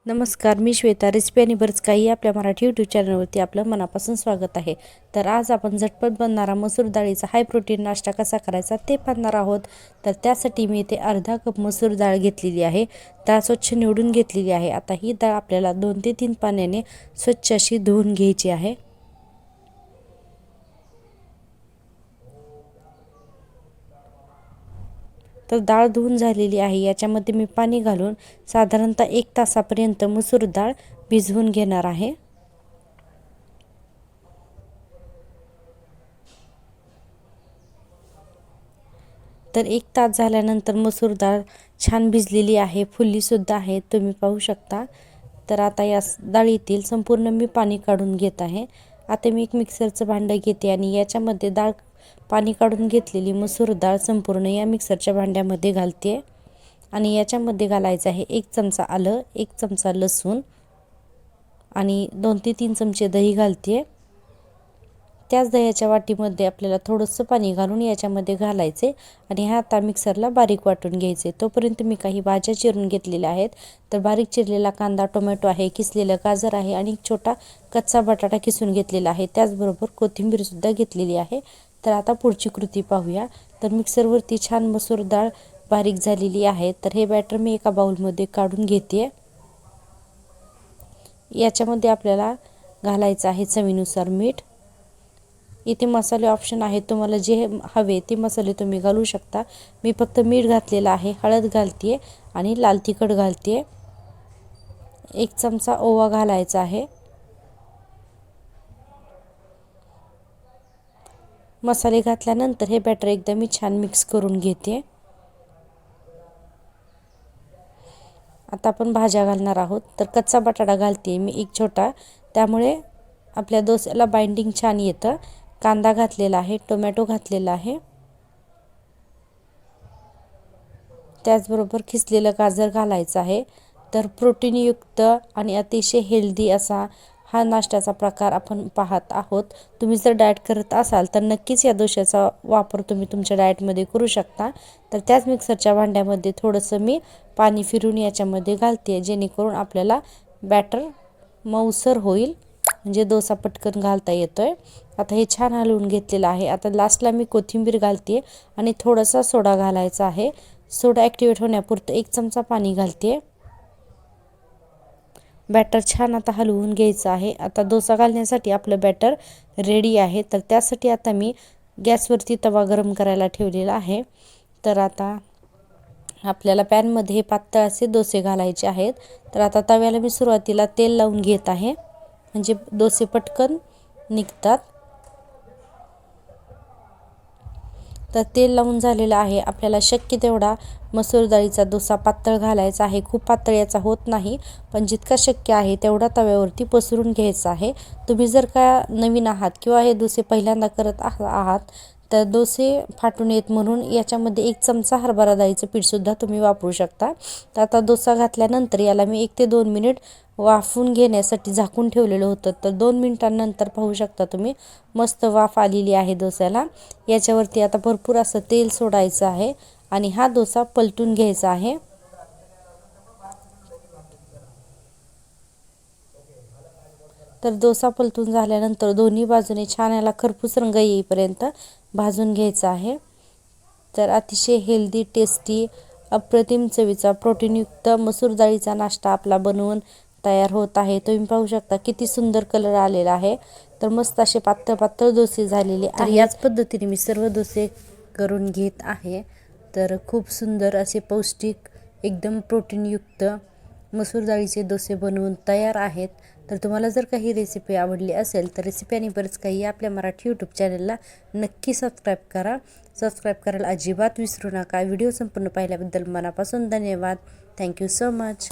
नमस्कार, मी श्वेता. रेसिपी आणि बरंच काही आपल्या मराठी यूट्यूब चॅनलवरती आपलं मनापासून स्वागत आहे. तर आज आपण झटपट बनणारा मसूर डाळीचा हाय प्रोटीन नाश्ता कसा करायचा ते पाहणार आहोत. तर त्यासाठी मी इथे अर्धा कप मसूर डाळ घेतलेली आहे. डाळ स्वच्छ निवडून घेतलेली आहे. आता ही डाळ आपल्याला 2 ते 3 पाण्याने स्वच्छ अशी धुवून घ्यायची आहे. तर डाळ धुवून झालेली आहे. याच्यामध्ये मी पाणी घालून साधारणतः 1 तासापर्यंत मसूर डाळ भिजवून घेणार आहे. तर 1 तास झाल्यानंतर मसूर डाळ छान भिजलेली आहे, फुललीसुद्धा आहे, तुम्ही पाहू शकता. तर आता या डाळीतील संपूर्ण मी पाणी काढून घेत आहे. आता मी एक मिक्सरचं भांडं घेते आणि याच्यामध्ये पाणी काढून घेतलेली मसूर डाळ संपूर्ण या मिक्सरच्या भांड्यामध्ये घालते आणि याच्यामध्ये घालायचं आहे 1 चमचा आलं, 1 चमचा लसूण आणि 2 ते 3 चमचे दही घालते. त्याच दह्याच्या वाटीमध्ये आपल्याला थोडंसं पाणी घालून याच्यामध्ये घालायचे आणि हा आता मिक्सरला बारीक वाटून घ्यायचे. तोपर्यंत मी काही भाज्या चिरून घेतलेल्या आहेत. तर बारीक चिरलेला कांदा, टोमॅटो आहे, किसलेलं गाजर आहे आणि एक छोटा कच्चा बटाटा किसून घेतलेला आहे. त्याचबरोबर कोथिंबीरसुद्धा घेतलेली आहे. तर आता पुढची कृती पाहूया. तर मिक्सरवरती छान मसूर डाळ बारीक झालेली आहे. तर हे बॅटर मी एका बाउलमध्ये काढून घेते. याच्यामध्ये आपल्याला घालायचं आहे चवीनुसार मीठ. इथे मसाले ऑप्शन आहे, तुम्हाला जे हवे ते मसाले तुम्ही घालू शकता. मी फक्त मीठ घातलेलं आहे, हळद घालते आणि लाल तिखट घालते. 1 चमचा ओवा घालायचा आहे. मसाले घातल्यानंतर हे बॅटर एकदा मी छान मिक्स करून घेते. आता आपण भाज्या घालणार आहोत. तर कच्चा बटाटा घालते मी एक छोटा, त्यामुळे आपल्या डोस्याला बाइंडिंग छान येतं. कांदा घातलेला आहे, टोमॅटो घातलेला आहे, त्याचबरोबर किसलेलं गाजर घालायचं आहे. तर प्रोटीनयुक्त आणि अतिशय हेल्दी असा हा नाश्त्याचा प्रकार आपण पाहत आहोत. तुम्ही जर डाएट करत असाल तर नक्कीच या डोश्याचा वापर तुम्ही तुमच्या डाएटमध्ये करू शकता. तर त्याच मिक्सरच्या भांड्यामध्ये थोडंसं मी पाणी फिरून याच्यामध्ये घालते, जेणेकरून आपल्याला बॅटर मऊसर होईल, म्हणजे डोसा पटकन घालता येतोय. आता हे छान हलवून घेतलेलं आहे. आता लास्टला मी कोथिंबीर घालते आणि थोडासा सोडा घालायचा आहे. सोडा ॲक्टिवेट होण्यापुरतं 1 चमचा पाणी घालते. बॅटर छान आता हलवून घ्यायचं आहे. आता डोसा घालण्यासाठी आपलं बॅटर रेडी आहे. तर त्यासाठी आता मी गॅसवरती तवा गरम करायला ठेवलेला आहे. तर आता आपल्याला पॅनमध्ये हे पातळ असे डोसे घालायचे आहेत. तर आता तव्याला मी सुरुवातीला तेल लावून घेत आहे, म्हणजे डोसे पटकन निघतात. तर तेल लावून झालेलं आहे. आपल्याला शक्य तेवढा मसूर डाळीचा डोसा पातळ घालायचा आहे. खूप पातळ याचा होत नाही, पण जितका शक्य आहे तेवढा तव्यावरती पसरून घ्यायचा आहे. तुम्ही जर का नवीन आहात किंवा हे डोसे पहिल्यांदा करत आहात तर डोसे फाटू नयेत म्हणून याच्यामध्ये 1 चमचा हरभरा डाळीचं पीठसुद्धा तुम्ही वापरू शकता. तर आता डोसा घातल्यानंतर याला मी 1 ते 2 मिनिट वाफवून घेण्यासाठी झाकून ठेवलेलं होतं. तर 2 मिनिटांनंतर पाहू शकता तुम्ही, मस्त वाफ आलेली आहे डोस्याला. याच्यावरती आता भरपूर असं तेल सोडायचं आहे आणि हा डोसा पलटून घ्यायचा आहे. तर डोसा पलटून झाल्यानंतर दोन्ही बाजूने छान याला खरपूस रंग येईपर्यंत भाजून घ्यायचा आहे. तर अतिशय हेल्दी, टेस्टी, अप्रतिम चवीचा प्रोटीनयुक्त मसूर डाळीचा नाश्ता आपला बनवून तयार होत आहे. तुम्ही पाहू शकता किती सुंदर कलर आलेला आहे. तर मस्त असे पातळ पातळ डोसे झालेले आहेत. तर याच पद्धतीने मी सर्व डोसे करून घेत आहे. तर खूप सुंदर असे पौष्टिक, एकदम प्रोटीनयुक्त मसूर डाळीचे डोसे बनवून तयार आहेत. तर तुम्हाला जर काही रेसिपी आवडली असेल तर रेसिपी आणि बरंच काही आपल्या मराठी यूट्यूब चॅनलला नक्की सबस्क्राईब करा. सबस्क्राईब करायला अजिबात विसरू नका. व्हिडिओ संपूर्ण पाहिल्याबद्दल मनापासून धन्यवाद. Thank you so much.